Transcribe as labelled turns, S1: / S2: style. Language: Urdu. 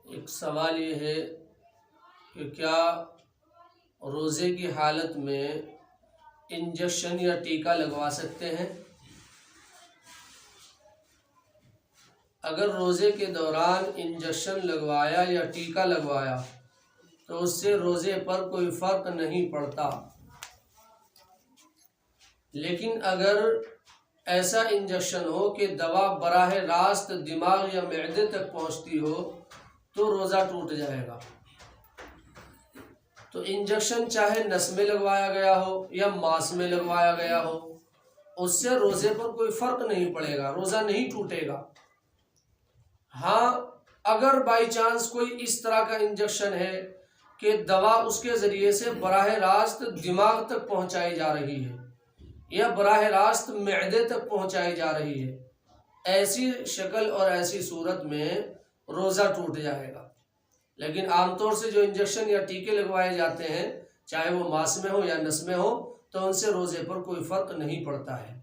S1: ایک سوال یہ ہے کہ کیا روزے کی حالت میں انجیکشن یا ٹیکا لگوا سکتے ہیں؟ اگر روزے کے دوران انجیکشن لگوایا یا ٹیکا لگوایا تو اس سے روزے پر کوئی فرق نہیں پڑتا، لیکن اگر ایسا انجیکشن ہو کہ دوا براہ راست دماغ یا معدے تک پہنچتی ہو تو روزہ ٹوٹ جائے گا۔ تو انجیکشن چاہے نس میں لگوایا گیا ہو یا ماس میں لگوایا گیا ہو، اس سے روزے پر کوئی فرق نہیں پڑے گا، روزہ نہیں ٹوٹے گا۔ ہاں، اگر بائی چانس کوئی اس طرح کا انجیکشن ہے کہ دوا اس کے ذریعے سے براہ راست دماغ تک پہنچائی جا رہی ہے یا براہ راست معدے تک پہنچائی جا رہی ہے، ایسی شکل اور ایسی صورت میں روزہ ٹوٹ جائے گا۔ لیکن عام طور سے جو انجیکشن یا ٹیکے لگوائے جاتے ہیں، چاہے وہ ماس میں ہو یا نس میں ہو، تو ان سے روزے پر کوئی فرق نہیں پڑتا ہے۔